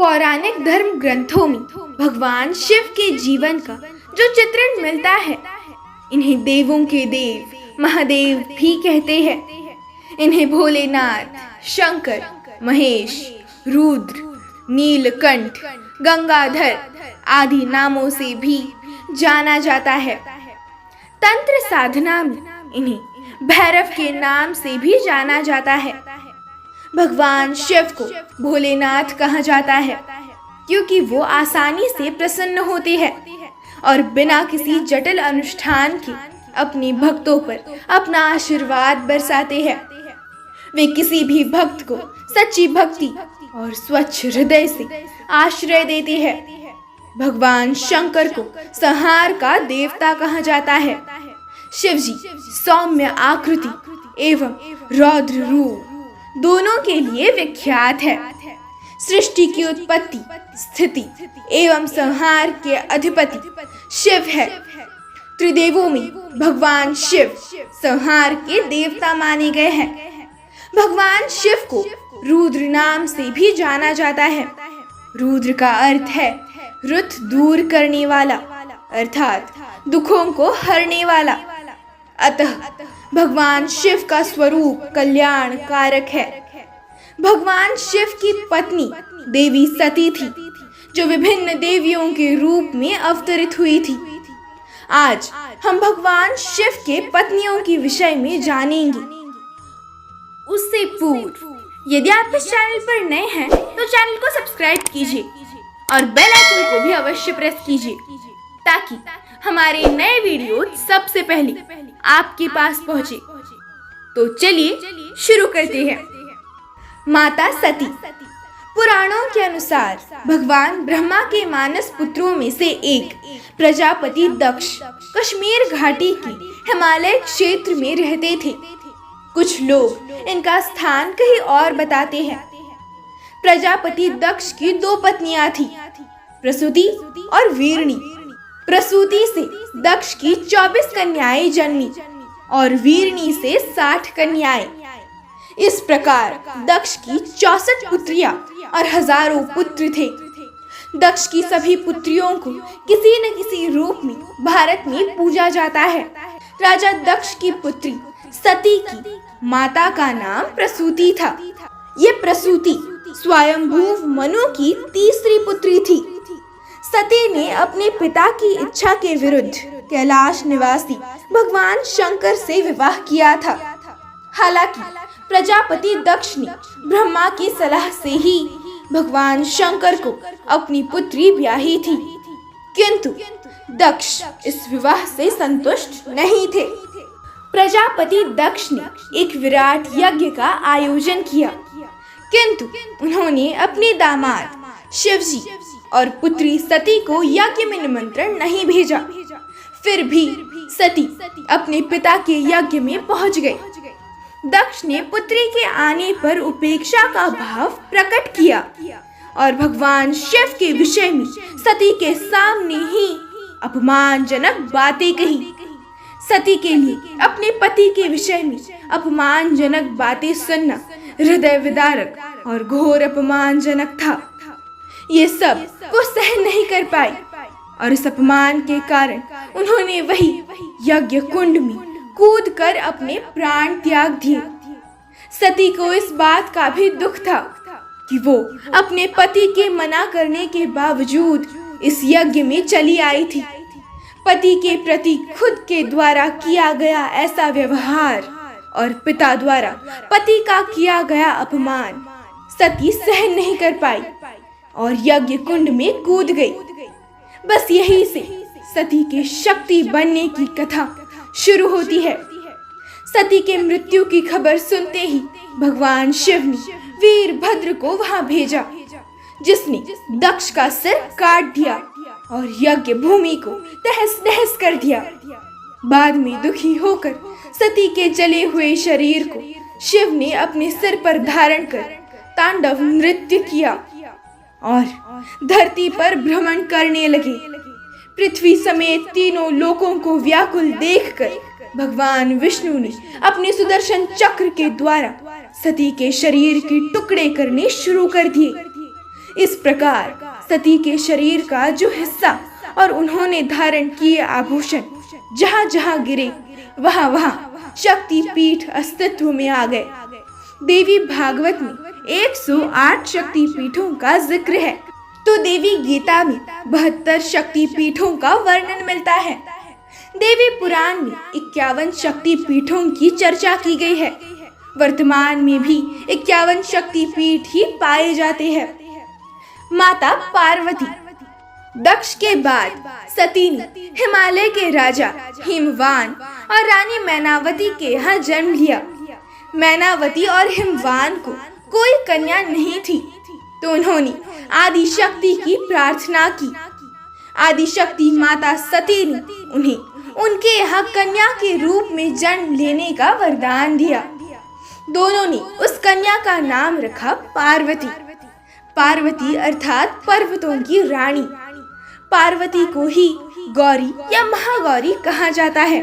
पौराणिक धर्म ग्रंथों में भगवान शिव के जीवन का जो चित्रण मिलता है, इन्हें देवों के देव महादेव भी कहते हैं। इन्हें भोलेनाथ, शंकर, महेश, रुद्र, नीलकंठ, गंगाधर आदि नामों से भी जाना जाता है। तंत्र साधना में इन्हें भैरव के नाम से भी जाना जाता है। भगवान शिव को भोलेनाथ कहा जाता है क्योंकि वो आसानी से प्रसन्न होते हैं और बिना किसी जटिल अनुष्ठान के अपने भक्तों पर अपना आशीर्वाद बरसाते हैं। वे किसी भी भक्त को सच्ची भक्ति और स्वच्छ हृदय से आश्रय देते हैं। भगवान शंकर को संहार का देवता कहा जाता है। शिवजी सौम्य आकृति एवं रौद्र रूप दोनों के लिए विख्यात है। सृष्टि की उत्पत्ति, स्थिति एवं संहार के अधिपति शिव है। त्रिदेवों में भगवान शिव संहार के देवता माने गए हैं। भगवान शिव को रुद्र नाम से भी जाना जाता है। रुद्र का अर्थ है रुत दूर करने वाला, अर्थात दुखों को हरने वाला। अतः भगवान शिव का स्वरूप कल्याण कारक है। भगवान शिव की पत्नी देवी सती थी, जो विभिन्न देवियों के रूप में अवतरित हुई थी। आज हम भगवान शिव के पत्नियों के विषय में जानेंगे। उससे पूर्व यदि आप इस चैनल पर नए हैं तो चैनल को सब्सक्राइब कीजिए और बेल आइकन को भी अवश्य प्रेस कीजिए ताकि हमारे नए वीडियो सबसे पहले आपके पास पहुंचे। तो चलिए शुरू करते हैं। माता सती। पुराणों के अनुसार भगवान ब्रह्मा के मानस पुत्रों में से एक प्रजापति दक्ष कश्मीर घाटी के हिमालय क्षेत्र में रहते थे। कुछ लोग इनका स्थान कहीं और बताते हैं। प्रजापति दक्ष की दो पत्नियां थीं, प्रसूति और वीरणी। प्रसूति से दक्ष की 24 कन्याएं जन्मी और वीरणी से 60 कन्याएं। इस प्रकार दक्ष की 64 पुत्रियां और हजारों पुत्र थे। दक्ष की सभी पुत्रियों को किसी न किसी रूप में भारत में पूजा जाता है। राजा दक्ष की पुत्री सती की माता का नाम प्रसूति था। ये प्रसूति स्वयंभू मनु की तीसरी पुत्री थी। सती ने अपने पिता की इच्छा के विरुद्ध कैलाश निवासी भगवान शंकर से विवाह किया था। हालांकि प्रजापति दक्ष ने ब्रह्मा की सलाह से ही भगवान शंकर को अपनी पुत्री ब्याही थी, किंतु दक्ष इस विवाह से संतुष्ट नहीं थे। प्रजापति दक्ष ने एक विराट यज्ञ का आयोजन किया, किंतु उन्होंने अपने दामाद शिवजी और पुत्री सती को यज्ञ में निमंत्रण नहीं भेजा। फिर भी सती अपने पिता के यज्ञ में पहुंच गई। दक्ष ने पुत्री के आने पर उपेक्षा का भाव प्रकट किया और भगवान शिव के विषय में सती के सामने ही अपमानजनक बातें कही। सती के लिए अपने पति के विषय में अपमानजनक बातें सुनना हृदय विदारक और घोर अपमानजनक था। ये सब वो सहन नहीं कर पाई और इस अपमान के कारण उन्होंने वही यज्ञ कुंड में कूदकर अपने प्राण त्याग दिए। सती को इस बात का भी दुख था कि वो अपने पति के मना करने के बावजूद इस यज्ञ में चली आई थी। पति के प्रति खुद के द्वारा किया गया ऐसा व्यवहार और पिता द्वारा पति का किया गया अपमान सती सहन नहीं कर पाई और यज्ञ कुंड में कूद गई। बस यही से सती के शक्ति बनने की कथा शुरू होती है। सती के मृत्यु की खबर सुनते ही भगवान शिव ने वीरभद्र को वहां भेजा, जिसने दक्ष का सिर काट दिया और यज्ञ भूमि को तहस नहस कर दिया। बाद में दुखी होकर सती के जले हुए शरीर को शिव ने अपने सिर पर धारण कर तांडव नृत्य किया और धरती पर भ्रमण करने लगे। पृथ्वी समेत तीनों लोकों को व्याकुल देखकर भगवान विष्णु ने अपने सुदर्शन चक्र के द्वारा सती के शरीर के टुकड़े करने शुरू कर दिए। इस प्रकार सती के शरीर का जो हिस्सा और उन्होंने धारण किए आभूषण जहाँ जहाँ गिरे वहाँ वहाँ शक्ति पीठ अस्तित्व में आ गए। देवी भागवत में 108 शक्ति पीठों का जिक्र है, तो देवी गीता में 72 शक्ति पीठों का वर्णन मिलता है। देवी पुराण में 51 शक्ति पीठों की चर्चा की गई है। वर्तमान में भी 51 शक्ति पीठ ही पाए जाते हैं। माता पार्वती। दक्ष के बाद सती ने हिमालय के राजा हिमवान और रानी मैनावती के यहाँ जन्म लिया। मैनावती और हिमवान को कोई कन्या नहीं थी, तो उन्होंने आदि शक्ति की प्रार्थना की। आदि शक्ति माता सती ने उन्हें उनके यहाँ कन्या के रूप में जन्म लेने का वरदान दिया। दोनों ने उस कन्या का नाम रखा पार्वती। पार्वती अर्थात पर्वतों की रानी। पार्वती को ही गौरी या महागौरी कहा जाता है।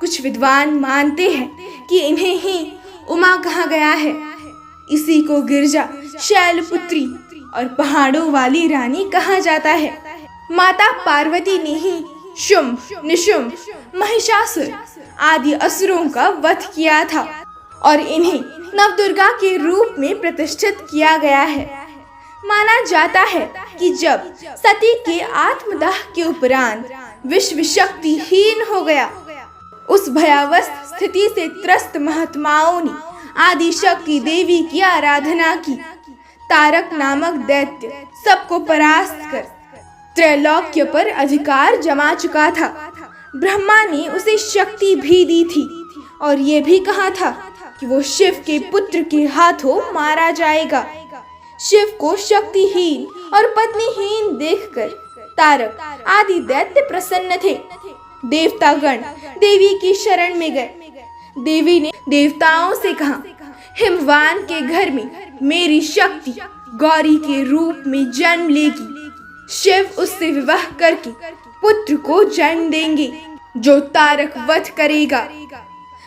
कुछ विद्वान मानते हैं कि इन्हें ही उमा कहा गया है। इसी को गिरजा, शैलपुत्री और पहाड़ों वाली रानी कहा जाता है। माता पार्वती ने ही शुंभ, निशुंभ, महिषासुर आदि असुरों का वध किया था और इन्हें नवदुर्गा के रूप में प्रतिष्ठित किया गया है। माना जाता है कि जब सती के आत्मदाह के उपरांत विश्व शक्तिहीन हो गया, उस भयावह स्थिति से त्रस्त महात्माओं ने आदि शक्ति देवी की आराधना की। तारक नामक दैत्य सबको परास्त कर त्रैलोक्य पर अधिकार जमा चुका था। ब्रह्मा ने उसे शक्ति भी दी थी और ये भी कहा था कि वो शिव के पुत्र के हाथों मारा जाएगा। शिव को शक्तिहीन और पत्नीहीन देखकर तारक आदि दैत्य प्रसन्न थे। देवतागण देवी की शरण में गए। देवी ने देवताओं से कहा, हिमवान के घर में मेरी शक्ति गौरी के रूप में जन्म लेगी। शिव उससे विवाह करके पुत्र को जन्म देंगे जो तारक वध करेगा।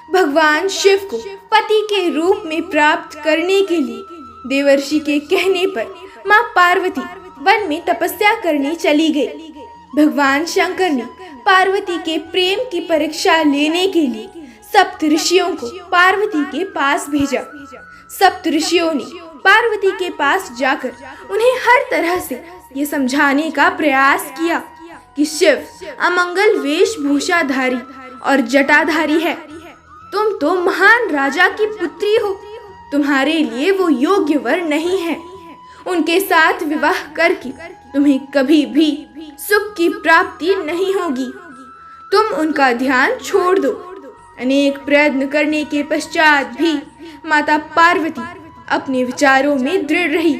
भगवान शिव को पति के रूप में प्राप्त करने के लिए देवर्षि के कहने पर माँ पार्वती वन में तपस्या करने चली गई। भगवान शंकर ने पार्वती के प्रेम की परीक्षा लेने के लिए सप्त ऋषियों को पार्वती के पास भेजा। सप्त ऋषियों ने पार्वती के पास जाकर उन्हें हर तरह से ये समझाने का प्रयास किया कि शिव अमंगल वेशभूषाधारी और जटाधारी है। तुम तो महान राजा की पुत्री हो, तुम्हारे लिए वो योग्य वर नहीं है। उनके साथ विवाह करके तुम्हें कभी भी सुख की प्राप्ति नहीं होगी। तुम उनका ध्यान छोड़ दो। अनेक प्रयत्न करने के पश्चात भी माता पार्वती अपने विचारों में दृढ़ रही।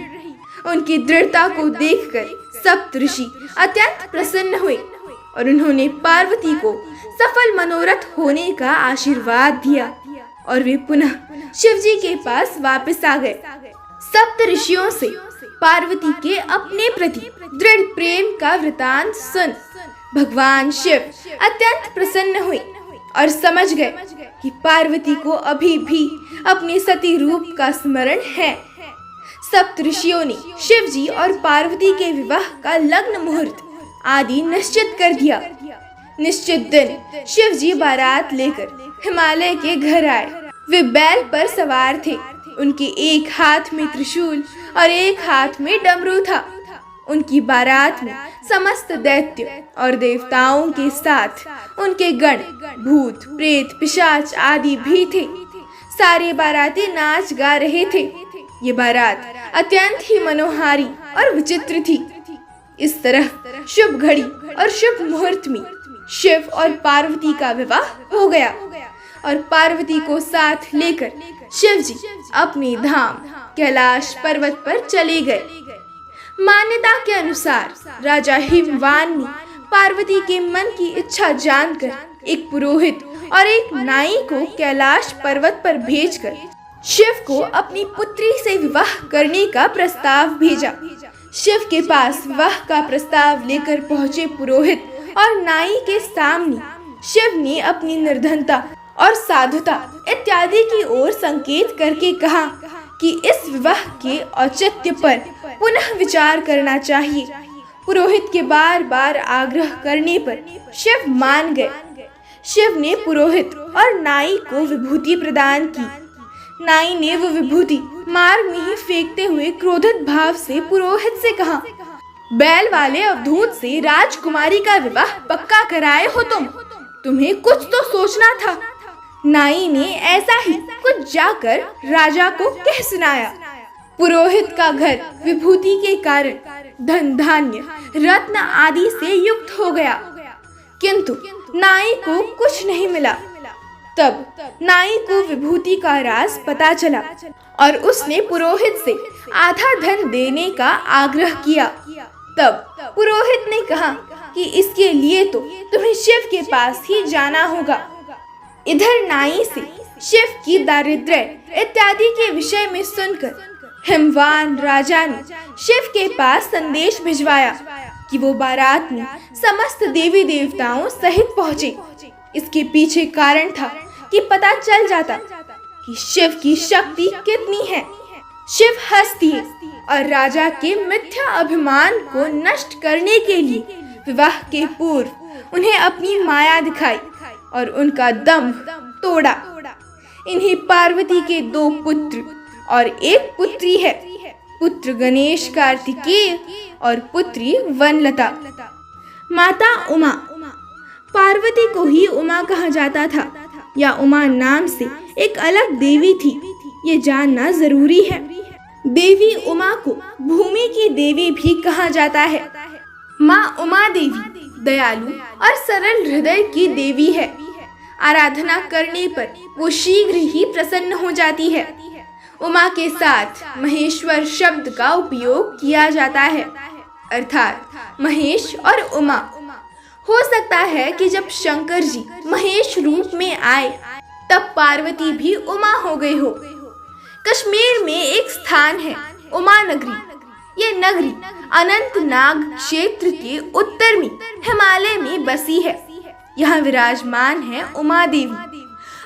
उनकी दृढ़ता को देखकर सप्त ऋषि अत्यंत प्रसन्न हुए और उन्होंने पार्वती को सफल मनोरथ होने का आशीर्वाद दिया और वे पुनः शिवजी के पास वापस आ गए। सप्त ऋषियों से पार्वती के अपने प्रति दृढ़ प्रेम का वृतांत सुन भगवान शिव अत्यंत प्रसन्न हुए और समझ गए कि पार्वती को अभी भी अपने सती रूप का स्मरण है। सप्त ऋषियों ने शिवजी और पार्वती के विवाह का लग्न मुहूर्त आदि निश्चित कर दिया। निश्चित दिन शिवजी बारात लेकर हिमालय के घर आए। वे बैल पर सवार थे। उनके एक हाथ में त्रिशूल और एक हाथ में डमरू था। उनकी बारात में समस्त दैत्य और देवताओं के साथ उनके गण, भूत, प्रेत, पिशाच आदि भी थे। सारे बाराती नाच गा रहे थे। ये बारात अत्यंत ही मनोहारी और विचित्र थी। इस तरह शुभ घड़ी और शुभ मुहूर्त में शिव और पार्वती का विवाह हो गया और पार्वती को साथ लेकर शिवजी अपने धाम कैलाश पर्वत पर चले गए। मान्यता के अनुसार राजा हिमवान ने पार्वती के मन की इच्छा जानकर एक पुरोहित और एक नाई को कैलाश पर्वत पर भेजकर शिव को अपनी पुत्री से विवाह करने का प्रस्ताव भेजा। शिव के पास विवाह का प्रस्ताव लेकर पहुँचे पुरोहित और नाई के सामने शिव ने अपनी निर्धनता और साधुता इत्यादि की ओर संकेत करके कहा कि इस विवाह के औचित्य पर पुनः विचार करना चाहिए। पुरोहित के बार बार आग्रह करने पर शिव मान गए। शिव ने पुरोहित और नाई को विभूति प्रदान की। नाई ने वो विभूति मार्ग में ही फेंकते हुए क्रोधित भाव से पुरोहित से कहा, बैल वाले अवधूत से राजकुमारी का विवाह पक्का कराए हो तुम्हें कुछ तो सोचना था। नाई ने ऐसा ही कुछ जाकर राजा को कह सुनाया। पुरोहित का घर विभूति के कारण धन धान्य रत्न आदि से युक्त हो गया, किंतु नाई को कुछ नहीं मिला। तब नाई को विभूति का राज पता चला और उसने पुरोहित से आधा धन देने का आग्रह किया। तब पुरोहित ने कहा कि इसके लिए तो तुम्हें शिव के पास ही जाना होगा। इधर नाई से शिव की दारिद्र्य इत्यादि के विषय में सुनकर हिमवान राजा ने शिव के पास संदेश भिजवाया कि वो बारात में समस्त देवी देवताओं सहित पहुँचे। इसके पीछे कारण था कि पता चल जाता कि शिव की शक्ति कितनी है। शिव हंस दिए और राजा के मिथ्या अभिमान को नष्ट करने के लिए विवाह के पूर्व उन्हें अपनी माया दिखाई और उनका दंभ तोड़ा। इन्हें पार्वती के 2 पुत्र और 1 पुत्री है। पुत्र गणेश कार्तिकेय और पुत्री वनलता। माता उमा, पार्वती को ही उमा कहा जाता था या उमा नाम से एक अलग देवी थी, ये जानना जरूरी है। देवी उमा को भूमि की देवी भी कहा जाता है। माँ उमा देवी दयालु और सरल हृदय की देवी है। आराधना करने पर वो शीघ्र ही प्रसन्न हो जाती है। उमा के साथ महेश्वर शब्द का उपयोग किया जाता है, अर्थात महेश और उमा। हो सकता है कि जब शंकर जी महेश रूप में आए तब पार्वती भी उमा हो गई हो। कश्मीर में एक स्थान है उमा नगरी। ये नगरी अनंतनाग क्षेत्र के उत्तर में हिमालय में बसी है। यहाँ विराजमान है उमा देवी।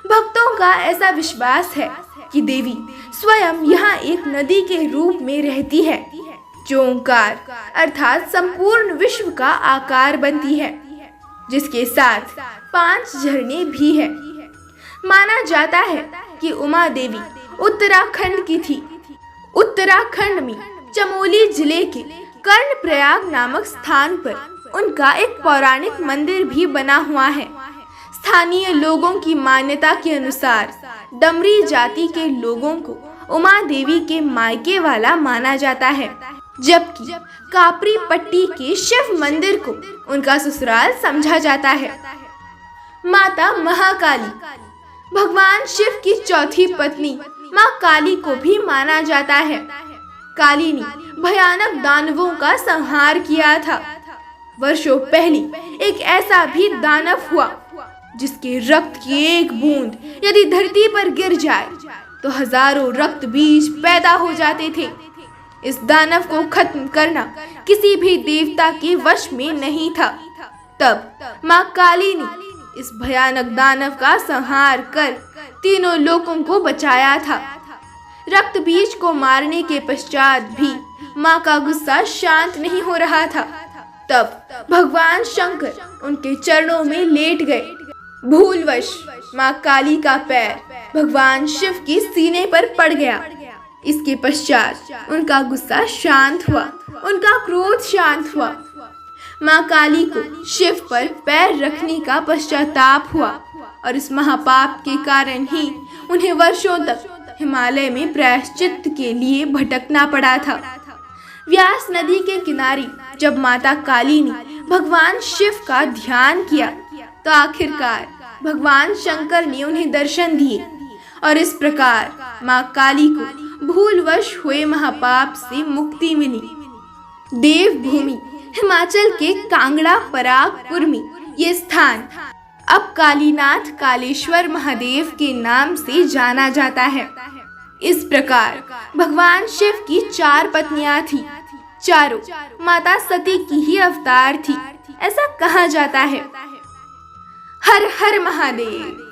भक्तों का ऐसा विश्वास है कि देवी स्वयं यहाँ एक नदी के रूप में रहती है, जो ओंकार अर्थात संपूर्ण विश्व का आकार बनती है, जिसके साथ 5 झरने भी है। माना जाता है कि उमा देवी उत्तराखंड की थी। उत्तराखंड में चमोली जिले के कर्णप्रयाग नामक स्थान पर उनका एक पौराणिक मंदिर भी बना हुआ है। स्थानीय लोगों की मान्यता के अनुसार डमरी जाति के लोगों को उमा देवी के मायके वाला माना जाता है, जबकि कापरी पट्टी के शिव मंदिर को उनका ससुराल समझा जाता है। माता महाकाली, भगवान शिव की चौथी पत्नी माँ काली को भी माना जाता है। काली ने भयानक दानवों का संहार किया था। वर्षों पहले एक ऐसा भी दानव हुआ जिसके रक्त की एक बूंद यदि धरती पर गिर जाए तो हजारों रक्त बीज पैदा हो जाते थे। इस दानव को खत्म करना किसी भी देवता के वश में नहीं था। तब माँ काली ने इस भयानक दानव का संहार कर तीनों लोगों को बचाया था। रक्त बीज को मारने के पश्चात भी माँ का गुस्सा शांत नहीं हो रहा था। तब भगवान शंकर उनके चरणों में लेट गए। भूलवश माँ काली का पैर भगवान शिव के सीने पर पड़ गया। इसके पश्चात उनका गुस्सा शांत हुआ, उनका क्रोध शांत हुआ। माँ काली को शिव पर पैर रखने का पश्चाताप हुआ और इस महापाप के कारण ही उन्हें वर्षों तक हिमालय में प्रायश्चित के लिए भटकना पड़ा था। व्यास नदी के किनारे जब माता काली ने भगवान शिव का ध्यान किया तो आखिरकार भगवान शंकर ने उन्हें दर्शन दिए और इस प्रकार माँ काली को भूलवश हुए महापाप से मुक्ति मिली। देवभूमि हिमाचल के कांगड़ा परागपुर में ये स्थान अब कालीनाथ कालेश्वर महादेव के नाम से जाना जाता है। इस प्रकार भगवान शिव की 4 पत्नियां थी। चारों माता सती की ही अवतार थी, ऐसा कहा जाता है। हर हर महादेव।